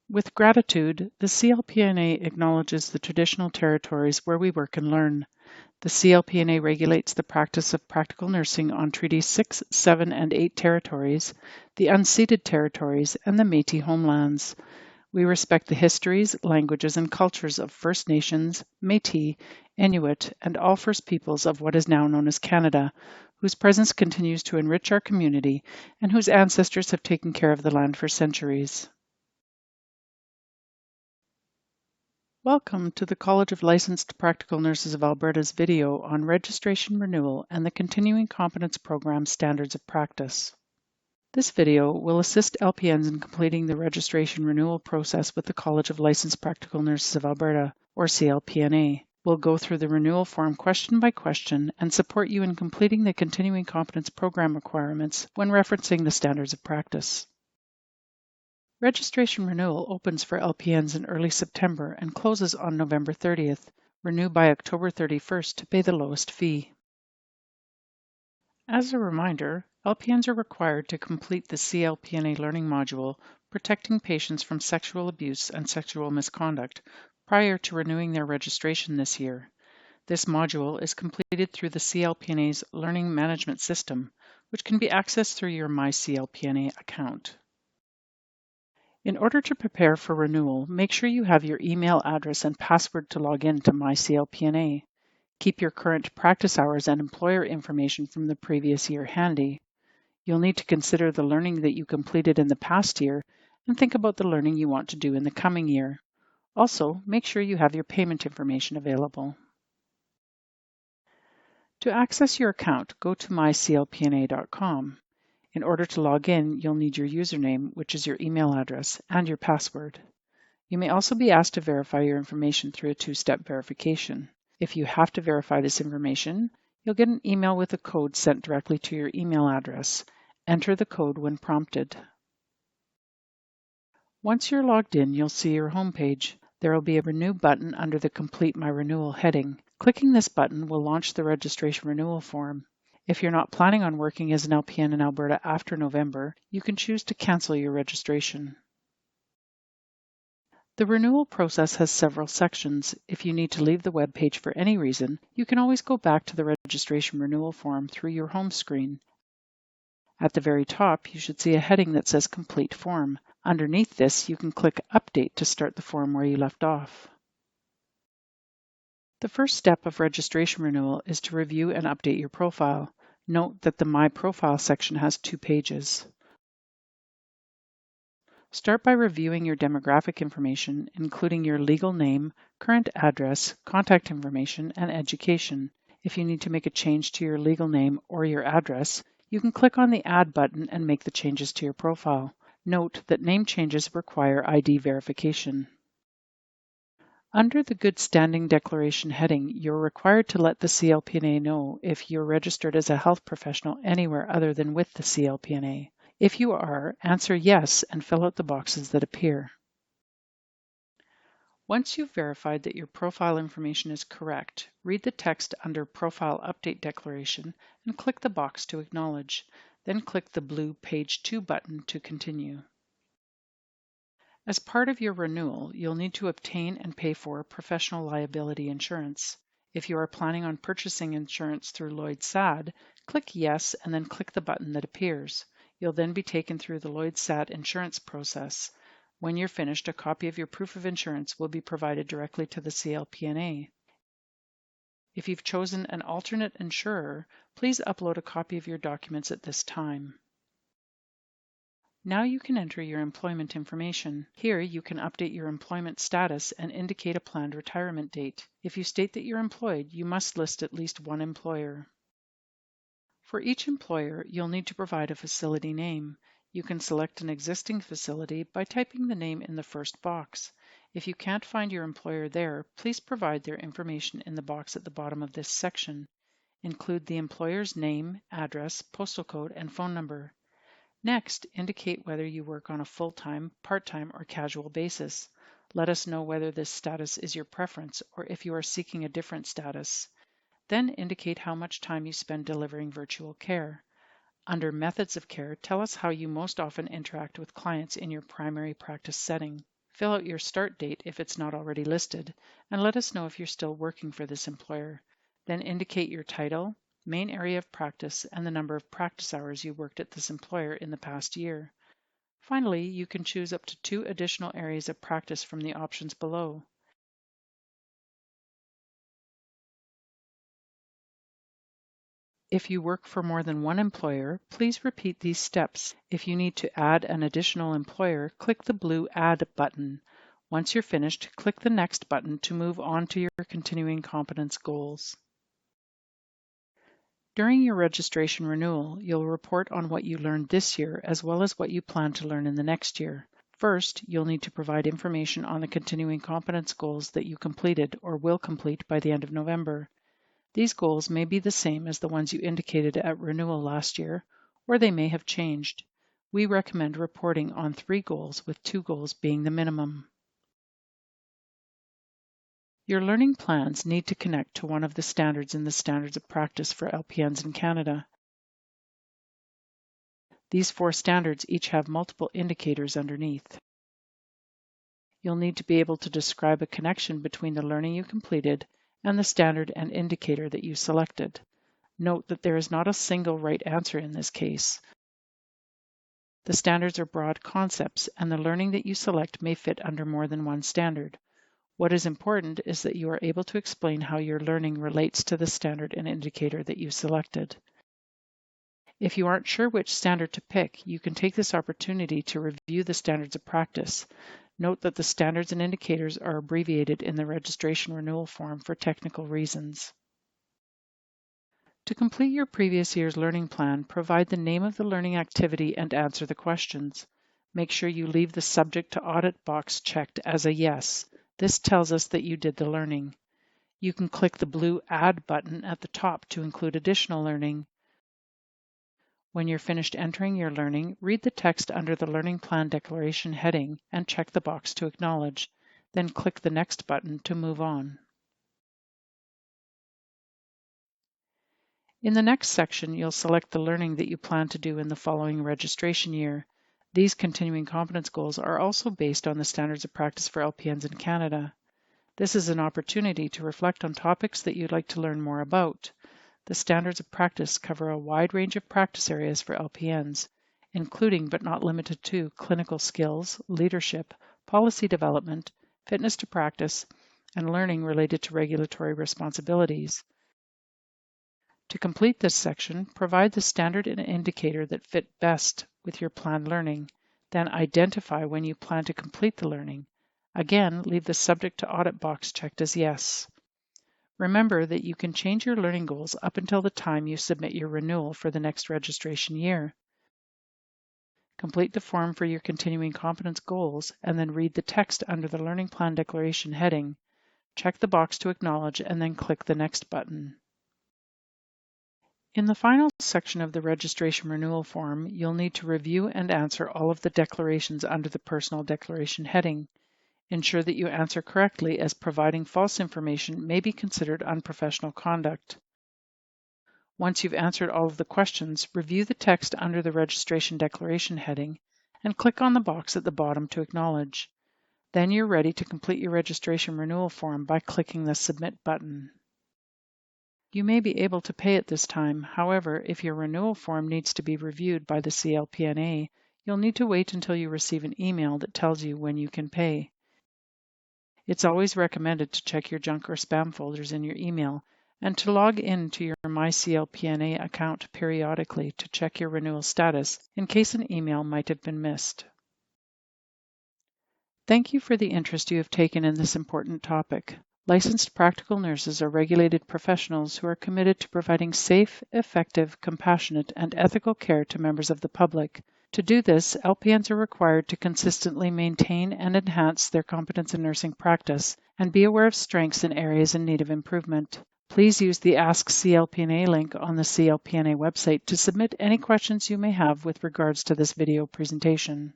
With gratitude, the CLPNA acknowledges the traditional territories where we work and learn. The CLPNA regulates the practice of practical nursing on Treaty 6, 7, and 8 territories, the unceded territories, and the Métis homelands. We respect the histories, languages, and cultures of First Nations, Métis, Inuit, and all First Peoples of what is now known as Canada, whose presence continues to enrich our community and whose ancestors have taken care of the land for centuries. Welcome to the College of Licensed Practical Nurses of Alberta's video on registration renewal and the Continuing Competence Program Standards of Practice. This video will assist LPNs in completing the registration renewal process with the College of Licensed Practical Nurses of Alberta, or CLPNA. We'll go through the renewal form question by question and support you in completing the Continuing Competence Program requirements when referencing the Standards of Practice. Registration renewal opens for LPNs in early September and closes on November 30th. Renew by October 31st to pay the lowest fee. As a reminder, LPNs are required to complete the CLPNA learning module, Protecting Patients from Sexual Abuse and Sexual Misconduct, prior to renewing their registration this year. This module is completed through the CLPNA's Learning Management System, which can be accessed through your MyCLPNA account. In order to prepare for renewal, make sure you have your email address and password to log in to MyCLPNA. Keep your current practice hours and employer information from the previous year handy. You'll need to consider the learning that you completed in the past year and think about the learning you want to do in the coming year. Also, make sure you have your payment information available. To access your account, go to myclpna.com. In order to log in, you'll need your username, which is your email address, and your password. You may also be asked to verify your information through a two-step verification. If you have to verify this information, you'll get an email with a code sent directly to your email address. Enter the code when prompted. Once you're logged in, you'll see your homepage. There will be a Renew button under the Complete My Renewal heading. Clicking this button will launch the registration renewal form. If you're not planning on working as an LPN in Alberta after November, you can choose to cancel your registration. The renewal process has several sections. If you need to leave the web page for any reason, you can always go back to the registration renewal form through your home screen. At the very top, you should see a heading that says Complete Form. Underneath this, you can click Update to start the form where you left off. The first step of registration renewal is to review and update your profile. Note that the My Profile section has 2 pages. Start by reviewing your demographic information, including your legal name, current address, contact information, and education. If you need to make a change to your legal name or your address, you can click on the Add button and make the changes to your profile. Note that name changes require ID verification. Under the Good Standing Declaration heading, you're required to let the CLPNA know if you're registered as a health professional anywhere other than with the CLPNA. If you are, answer yes and fill out the boxes that appear. Once you've verified that your profile information is correct, read the text under Profile Update Declaration and click the box to acknowledge. Then click the blue Page 2 button to continue. As part of your renewal, you'll need to obtain and pay for professional liability insurance. If you are planning on purchasing insurance through Lloyd's SAD, click Yes and then click the button that appears. You'll then be taken through the Lloyd's SAD insurance process. When you're finished, a copy of your proof of insurance will be provided directly to the CLPNA. If you've chosen an alternate insurer, please upload a copy of your documents at this time. Now you can enter your employment information. Here you can update your employment status and indicate a planned retirement date. If you state that you're employed, you must list at least one employer. For each employer, you'll need to provide a facility name. You can select an existing facility by typing the name in the first box. If you can't find your employer there, please provide their information in the box at the bottom of this section. Include the employer's name, address, postal code, and phone number. Next, indicate whether you work on a full-time, part-time, or casual basis. Let us know whether this status is your preference or if you are seeking a different status. Then indicate how much time you spend delivering virtual care. Under Methods of Care, tell us how you most often interact with clients in your primary practice setting. Fill out your start date if it's not already listed, and let us know if you're still working for this employer. Then indicate your title, main area of practice, and the number of practice hours you worked at this employer in the past year. Finally, you can choose up to 2 additional areas of practice from the options below. If you work for more than one employer, please repeat these steps. If you need to add an additional employer, click the blue Add button. Once you're finished, click the Next button to move on to your continuing competence goals. During your registration renewal, you'll report on what you learned this year as well as what you plan to learn in the next year. First, you'll need to provide information on the continuing competence goals that you completed or will complete by the end of November. These goals may be the same as the ones you indicated at renewal last year, or they may have changed. We recommend reporting on 3 goals, with 2 goals being the minimum. Your learning plans need to connect to one of the standards in the Standards of Practice for LPNs in Canada. These 4 standards each have multiple indicators underneath. You'll need to be able to describe a connection between the learning you completed and the standard and indicator that you selected. Note that there is not a single right answer in this case. The standards are broad concepts, and the learning that you select may fit under more than one standard. What is important is that you are able to explain how your learning relates to the standard and indicator that you selected. If you aren't sure which standard to pick, you can take this opportunity to review the standards of practice. Note that the standards and indicators are abbreviated in the registration renewal form for technical reasons. To complete your previous year's learning plan, provide the name of the learning activity and answer the questions. Make sure you leave the Subject to Audit box checked as a yes. This tells us that you did the learning. You can click the blue Add button at the top to include additional learning. When you're finished entering your learning, read the text under the Learning Plan Declaration heading and check the box to acknowledge. Then click the Next button to move on. In the next section, you'll select the learning that you plan to do in the following registration year. These continuing competence goals are also based on the Standards of Practice for LPNs in Canada. This is an opportunity to reflect on topics that you'd like to learn more about. The Standards of Practice cover a wide range of practice areas for LPNs, including but not limited to clinical skills, leadership, policy development, fitness to practice, and learning related to regulatory responsibilities. To complete this section, provide the standard and indicator that fit best with your planned learning. Then identify when you plan to complete the learning. Again, leave the Subject to Audit box checked as yes. Remember that you can change your learning goals up until the time you submit your renewal for the next registration year. Complete the form for your continuing competence goals and then read the text under the Learning Plan Declaration heading. Check the box to acknowledge and then click the Next button. In the final section of the registration renewal form, you'll need to review and answer all of the declarations under the Personal Declaration heading. Ensure that you answer correctly, as providing false information may be considered unprofessional conduct. Once you've answered all of the questions, review the text under the Registration Declaration heading and click on the box at the bottom to acknowledge. Then you're ready to complete your registration renewal form by clicking the Submit button. You may be able to pay at this time. However, if your renewal form needs to be reviewed by the CLPNA, you'll need to wait until you receive an email that tells you when you can pay. It's always recommended to check your junk or spam folders in your email and to log in to your MyCLPNA account periodically to check your renewal status in case an email might have been missed. Thank you for the interest you have taken in this important topic. Licensed practical nurses are regulated professionals who are committed to providing safe, effective, compassionate, and ethical care to members of the public. To do this, LPNs are required to consistently maintain and enhance their competence in nursing practice and be aware of strengths and areas in need of improvement. Please use the Ask CLPNA link on the CLPNA website to submit any questions you may have with regards to this video presentation.